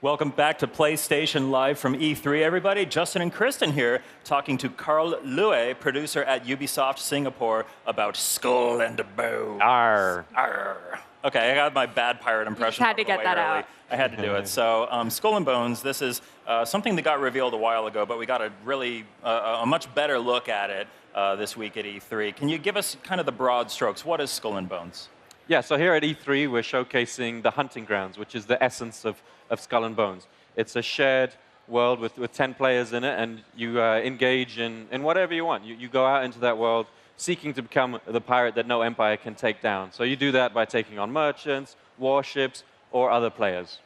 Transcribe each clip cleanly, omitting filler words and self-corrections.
Welcome back to PlayStation Live from E3, everybody. Justin and Kristen here, talking to Carl Lue, producer at Ubisoft Singapore, about Skull and Bones. Arr. Arr. Okay, I got my bad pirate impression. You had to get that out. I had to do it. So, Skull and Bones, this is something that got revealed a while ago, but we got a really, a much better look at it this week at E3. Can you give us kind of the broad strokes? What is Skull and Bones? Yeah, so here at E3, we're showcasing the hunting grounds, which is the essence of Skull and Bones. It's a shared world with 10 players in it, and you engage in whatever you want. You go out into that world seeking to become the pirate that no empire can take down. So you do that by taking on merchants, warships, or other players.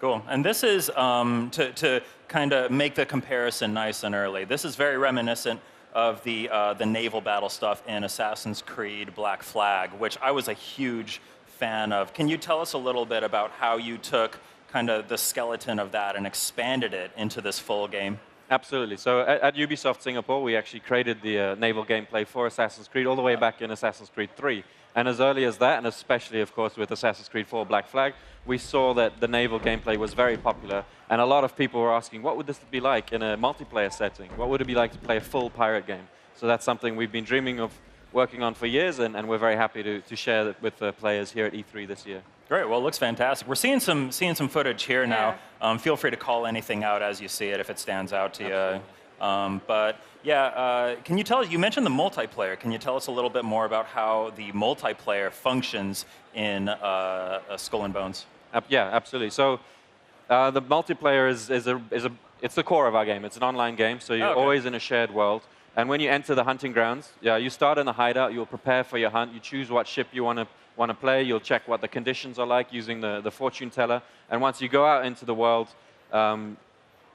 Cool. And this is, to kind of make the comparison nice and early, this is very reminiscent of the naval battle stuff in Assassin's Creed Black Flag, which I was a huge fan of. Can you tell us a little bit about how you took kind of the skeleton of that and expanded it into this full game? Absolutely. So at Ubisoft Singapore, we actually created the naval gameplay for Assassin's Creed all the way back in Assassin's Creed 3. And as early as that, and especially, of course, with Assassin's Creed 4 Black Flag, we saw that the naval gameplay was very popular. And a lot of people were asking, what would this be like in a multiplayer setting? What would it be like to play a full pirate game? So that's something we've been dreaming of working on for years, and we're very happy to share that with the players here at E3 this year. Great. Well, it looks fantastic. We're seeing some footage here now. Feel free to call anything out as you see it if it stands out to you. But yeah, can you tell us? You mentioned the multiplayer. Can you tell us a little bit more about how the multiplayer functions in Skull and Bones? Yeah, absolutely. So the multiplayer it's the core of our game. It's an online game, so you're always in a shared world. And when you enter the hunting grounds, you start in the hideout. You'll prepare for your hunt. You choose what ship you want to play. You'll check what the conditions are like using the fortune teller. And once you go out into the world,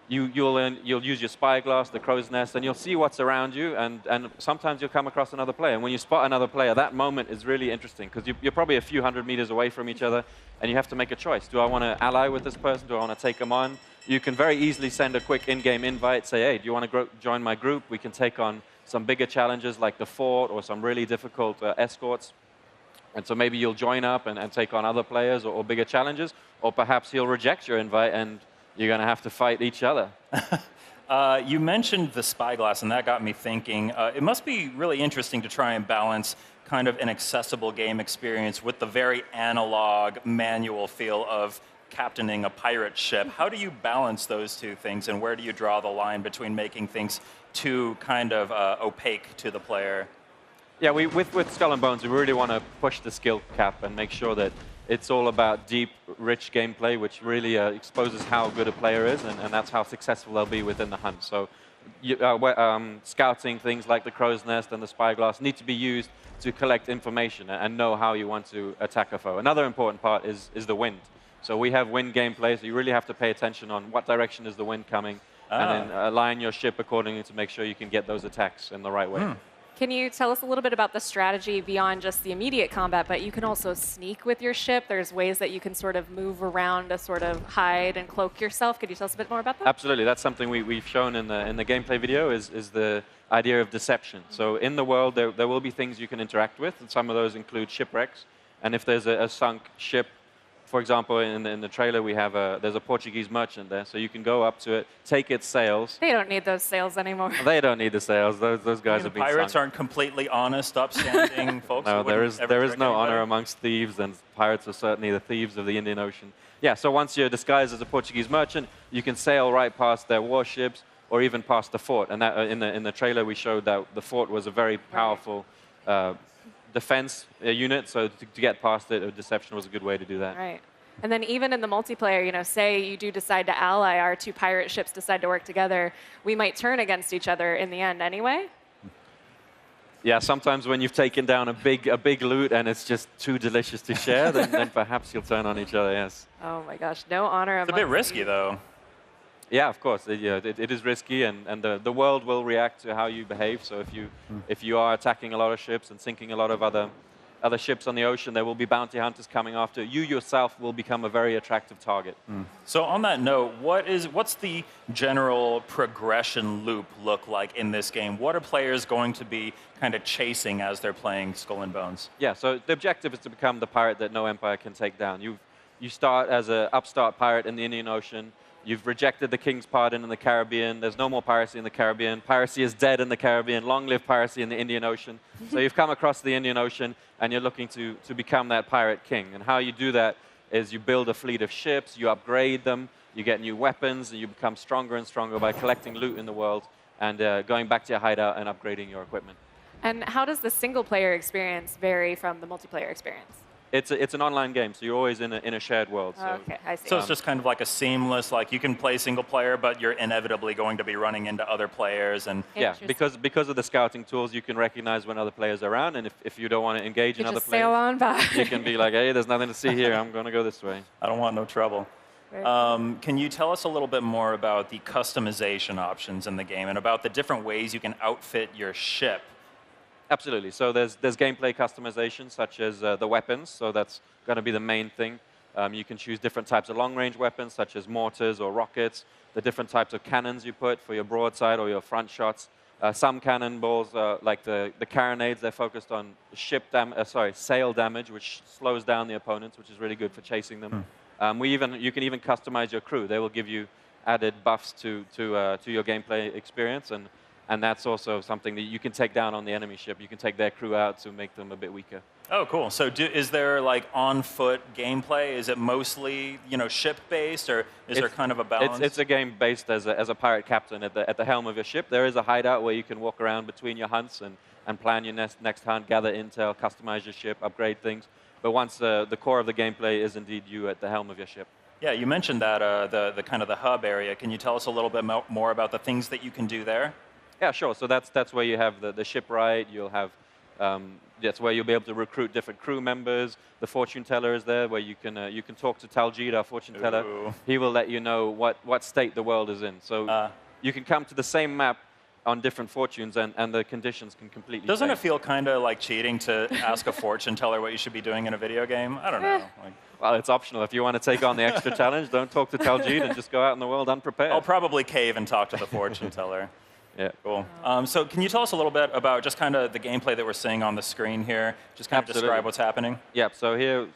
you'll use your spyglass, the crow's nest, and you'll see what's around you. And sometimes you'll come across another player. And when you spot another player, that moment is really interesting because you're probably a few hundred meters away from each other, and you have to make a choice. Do I want to ally with this person? Do I want to take them on? You can very easily send a quick in-game invite, say, hey, do you want to join my group? We can take on some bigger challenges like the fort or some really difficult escorts. And so maybe you'll join up and take on other players or bigger challenges, or perhaps he'll reject your invite and you're going to have to fight each other. You mentioned the spyglass, and that got me thinking. It must be really interesting to try and balance kind of an accessible game experience with the very analog, manual feel of captaining a pirate ship. How do you balance those two things, and where do you draw the line between making things too kind of opaque to the player? Yeah, with Skull and Bones, we really want to push the skill cap and make sure that it's all about deep, rich gameplay, which really exposes how good a player is, and that's how successful they'll be within the hunt. So scouting things like the crow's nest and the spyglass need to be used to collect information and know how you want to attack a foe. Another important part is the wind. So we have wind gameplay, so you really have to pay attention on what direction is the wind coming, and then align your ship accordingly to make sure you can get those attacks in the right way. Can you tell us a little bit about the strategy beyond just the immediate combat, but you can also sneak with your ship? There's ways that you can sort of move around to sort of hide and cloak yourself. Could you tell us a bit more about that? Absolutely. That's something we've shown in the gameplay video is the idea of deception. So in the world, there will be things you can interact with, and some of those include shipwrecks. And if there's a sunk ship, for example, in the trailer, there's a Portuguese merchant there, so you can go up to it, take its sails. They don't need those sails anymore. They don't need the sails. Those guys have been Pirates sunk. aren't completely honest, upstanding folks. No, there is no honor amongst thieves, and pirates are certainly the thieves of the Indian Ocean. Yeah, so once you're disguised as a Portuguese merchant, you can sail right past their warships or even past the fort. And that, in the trailer, we showed that the fort was a very powerful defense unit, so to get past it, deception was a good way to do that. Right. And then even in the multiplayer, say you do decide to ally, our two pirate ships decide to work together, we might turn against each other in the end anyway? Yeah, sometimes when you've taken down a big loot and it's just too delicious to share, then perhaps you'll turn on each other, yes. Oh my gosh, no honor amongst It's a bit risky, though. Yeah, of course. It is risky, and the world will react to how you behave. So if you are attacking a lot of ships and sinking a lot of other ships on the ocean, there will be bounty hunters coming after you. Yourself will become a very attractive target. So on that note, what's the general progression loop look like in this game? What are players going to be kind of chasing as they're playing Skull and Bones? Yeah, so the objective is to become the pirate that no empire can take down. You start as an upstart pirate in the Indian Ocean. You've rejected the King's pardon in the Caribbean. There's no more piracy in the Caribbean. Piracy is dead in the Caribbean. Long live piracy in the Indian Ocean. So you've come across the Indian Ocean, and you're looking to become that pirate king. And how you do that is you build a fleet of ships, you upgrade them, you get new weapons, and you become stronger and stronger by collecting loot in the world and going back to your hideout and upgrading your equipment. And how does the single-player experience vary from the multiplayer experience? It's an online game, so you're always in a shared world. So. Okay, I see. So it's just kind of like a seamless, like you can play single player, but you're inevitably going to be running into other players. And yeah, because of the scouting tools, you can recognize when other players are around, and if you don't want to engage in other players, sail on by. You can be like, hey, there's nothing to see here. I'm going to go this way. I don't want no trouble. Can you tell us a little bit more about the customization options in the game and about the different ways you can outfit your ship? Absolutely. So there's gameplay customization, such as the weapons. So that's going to be the main thing. You can choose different types of long-range weapons, such as mortars or rockets, the different types of cannons you put for your broadside or your front shots. Some cannonballs, like the carronades, they're focused on sail damage, which slows down the opponents, which is really good for chasing them. You can even customize your crew. They will give you added buffs to your gameplay experience, and that's also something that you can take down on the enemy ship. You can take their crew out to make them a bit weaker. Oh, cool. So is there like on-foot gameplay? Is it mostly ship-based, or is there kind of a balance? It's a game based as a pirate captain at the helm of your ship. There is a hideout where you can walk around between your hunts and plan your next hunt, gather intel, customize your ship, upgrade things. But once the core of the gameplay is indeed you at the helm of your ship. Yeah, you mentioned that the kind of the hub area. Can you tell us a little bit more about the things that you can do there? Yeah, sure. So that's where you have the shipwright. You'll have that's where you'll be able to recruit different crew members. The fortune teller is there, where you can talk to Taljid, our fortune teller. He will let you know what state the world is in. So you can come to the same map on different fortunes, and the conditions can completely Doesn't change. it feel kind of like cheating to ask a fortune teller what you should be doing in a video game? I don't know. Well, it's optional. If you want to take on the extra challenge, don't talk to Taljid and just go out in the world unprepared. I'll probably cave and talk to the fortune teller. Yeah. Cool. So can you tell us a little bit about just kind of the gameplay that we're seeing on the screen here? Just kind of describe what's happening. Yeah. So here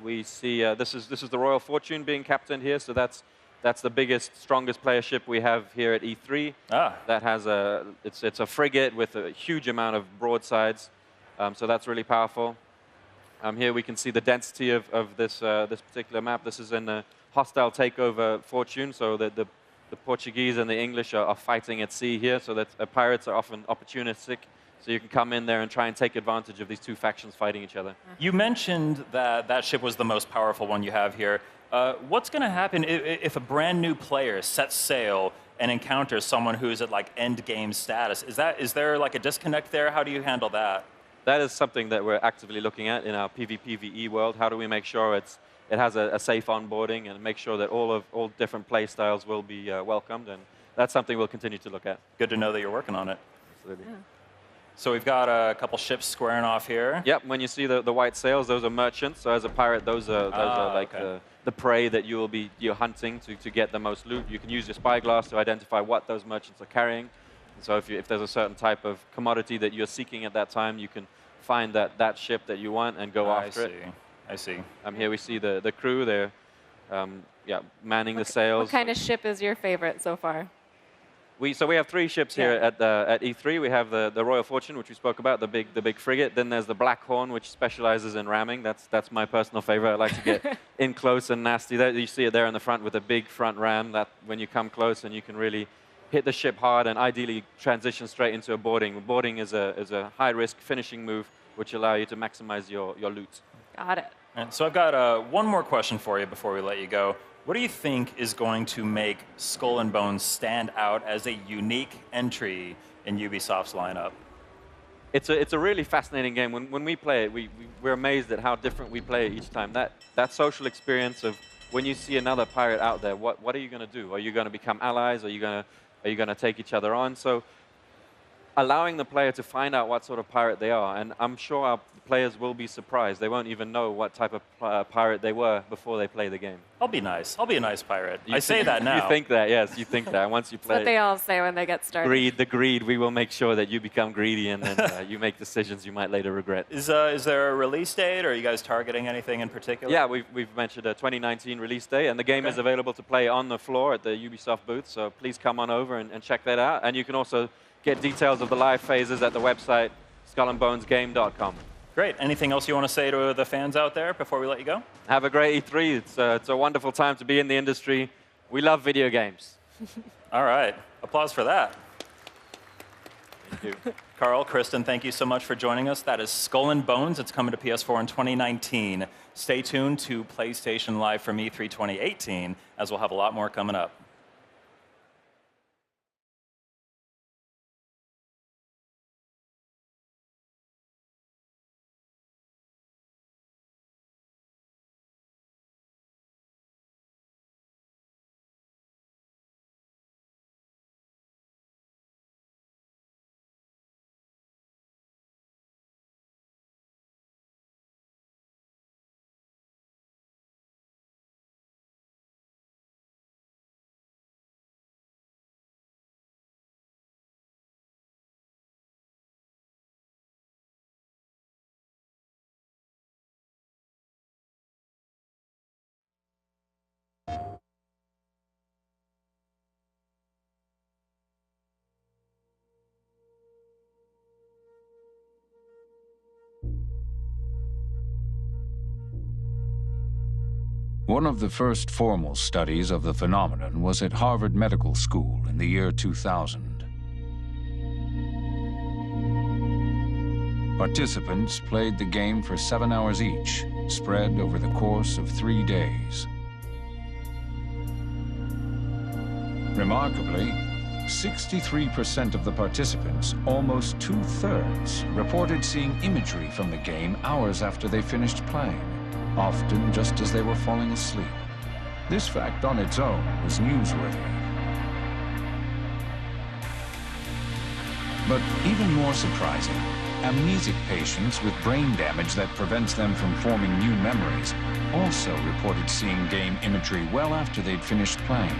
we see this is the Royal Fortune being captained here. So that's the biggest, strongest player ship we have here at E3. That has it's a frigate with a huge amount of broadsides. So that's really powerful. Here we can see the density of this particular map. This is in a hostile takeover fortune. So the Portuguese and the English are fighting at sea here, so that pirates are often opportunistic. So you can come in there and try and take advantage of these two factions fighting each other. You mentioned that ship was the most powerful one you have here. What's going to happen if a brand new player sets sail and encounters someone who's at like end game status? Is there like a disconnect there? How do you handle that? That is something that we're actively looking at in our PvPvE world. How do we make sure it has a safe onboarding and make sure that all different play styles will be welcomed? And that's something we'll continue to look at. Good to know that you're working on it. Absolutely. Yeah. So we've got a couple ships squaring off here. Yep. When you see the white sails, those are merchants. So as a pirate, those are like the prey that you're hunting to get the most loot. You can use your spyglass to identify what those merchants are carrying. And so if there's a certain type of commodity that you're seeking at that time, you can find that ship that you want and go after it. I see. Here we see the crew. They're manning the sails. What kind of ship is your favorite so far? We have three ships here at E3. We have the Royal Fortune, which we spoke about, the big frigate. Then there's the Black Horn, which specializes in ramming. That's my personal favorite. I like to get in close and nasty. There, you see it there in the front with a big front ram. That when you come close and you can really hit the ship hard and ideally transition straight into a boarding. Boarding is a high-risk finishing move, which allow you to maximize your loot. Got it. And so I've got one more question for you before we let you go. What do you think is going to make Skull and Bones stand out as a unique entry in Ubisoft's lineup? It's a really fascinating game. When we play it, we're amazed at how different we play it each time. That social experience of when you see another pirate out there, what are you going to do? Are you going to become allies? Are you going to take each other on? So allowing the player to find out what sort of pirate they are. And I'm sure our players will be surprised. They won't even know what type of pirate they were before they play the game. I'll be nice. I'll be a nice pirate. I say that now. You think that, yes, you think that. Once you play That's what they all say when they get started. the greed, we will make sure that you become greedy and then you make decisions you might later regret. Is there a release date, or are you guys targeting anything in particular? Yeah, we've mentioned a 2019 release date, and the game is available to play on the floor at the Ubisoft booth, so please come on over and check that out. And you can also get details of the live phases at the website, skullandbonesgame.com. Great. Anything else you want to say to the fans out there before we let you go? Have a great E3. It's a wonderful time to be in the industry. We love video games. All right. Applause for that. Thank you. Carl, Kristen, thank you so much for joining us. That is Skull and Bones. It's coming to PS4 in 2019. Stay tuned to PlayStation Live from E3 2018, as we'll have a lot more coming up. One of the first formal studies of the phenomenon was at Harvard Medical School in the year 2000. Participants played the game for 7 hours each, spread over the course of 3 days. Remarkably, 63% of the participants, almost 2/3, reported seeing imagery from the game hours after they finished playing, often just as they were falling asleep. This fact on its own was newsworthy. But even more surprising, amnesic patients with brain damage that prevents them from forming new memories also reported seeing game imagery well after they'd finished playing.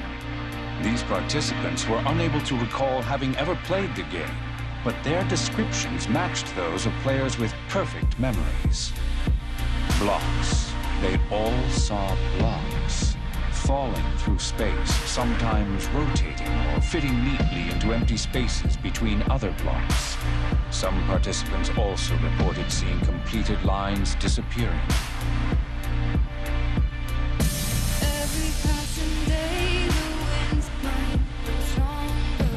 These participants were unable to recall having ever played the game, but their descriptions matched those of players with perfect memories. Blocks. They all saw blocks, falling through space, sometimes rotating or fitting neatly into empty spaces between other blocks. Some participants also reported seeing completed lines disappearing. Every passing day, the winds might grow stronger.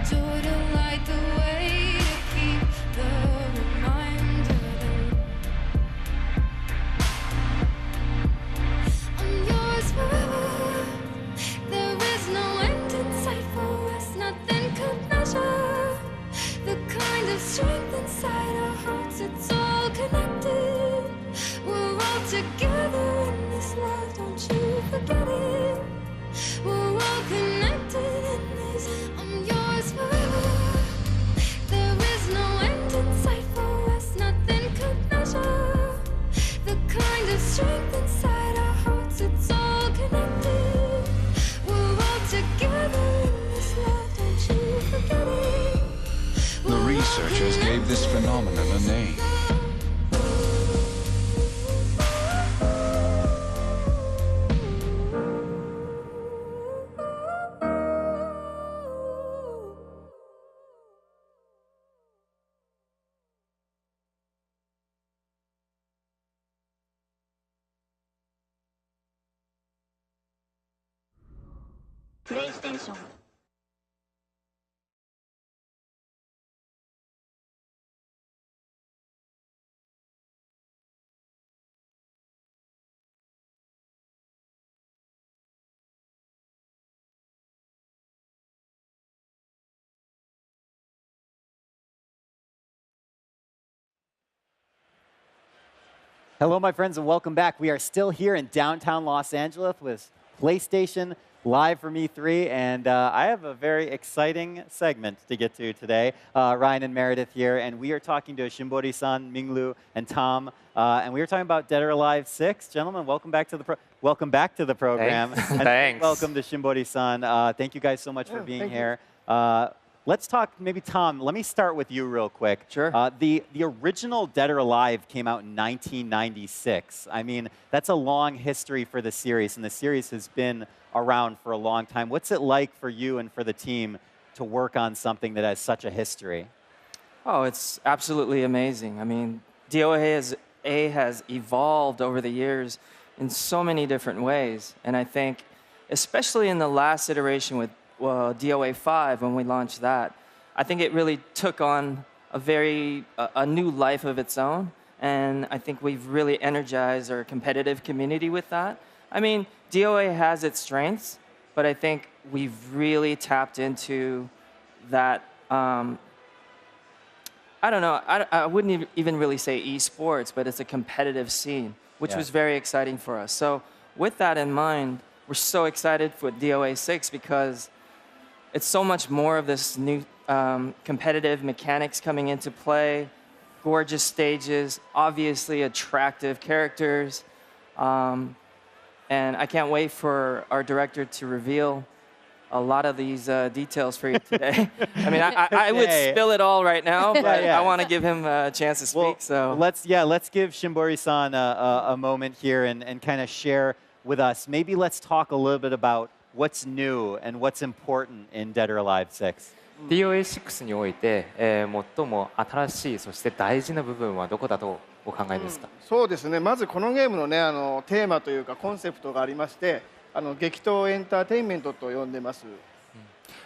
Joy to light the way, to keep the reminder. I'm yours forever. There is no end in sight for us. Nothing could measure the kind of strength inside our hearts. It's all connected. We're all together in this love. Don't you forget it. We're all connected in this. I'm yours forever. There is no end in sight for us. Nothing could measure the kind of strength inside our hearts. It's all connected. We're all together in this love. Don't you forget it. The researchers gave this phenomenon a name. PlayStation. Hello, my friends, and welcome back. We are still here in downtown Los Angeles with PlayStation live from E3, and I have a very exciting segment to get to today. Ryan and Meredith here, and we are talking to Shimbori-san, Minglu, and Tom, and we are talking about Dead or Alive 6. Gentlemen, welcome back to the program. Thanks. And Thanks. welcome to Shimbori-san. Thank you guys so much for being here. Let's talk, maybe Tom, let me start with you real quick. Sure. The original Dead or Alive came out in 1996. I mean, that's a long history for the series, and the series has been around for a long time. What's it like for you and for the team to work on something that has such a history? Oh, it's absolutely amazing. I mean, DOA has evolved over the years in so many different ways, and I think, especially in the last iteration with DOA 5, when we launched that, I think it really took on a new life of its own, and I think we've really energized our competitive community with that. I mean, DOA has its strengths, but I think we've really tapped into that. I don't know. I wouldn't even really say esports, but it's a competitive scene, which was very exciting for us. So with that in mind, we're so excited for DOA 6 because it's so much more of this new competitive mechanics coming into play, gorgeous stages, obviously attractive characters, and I can't wait for our director to reveal a lot of these details for you today. I mean, I would spill it all right now, but I want to give him a chance to speak. Well, so let's give Shimbori-san a moment here and kind of share with us. Maybe let's talk a little bit about what's new and what's important in Dead or Alive 6. DOA6 において、最も新しいそして大事な部分はどこだとお考えですか？そうですね。まずこのゲームのね、テーマというかコンセプトがありまして、激闘エンターテインメントと呼んでます。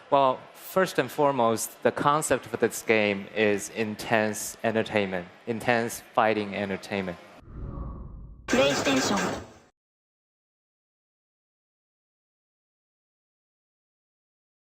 Well, first and foremost, the concept for this game is intense entertainment, intense fighting entertainment. PlayStation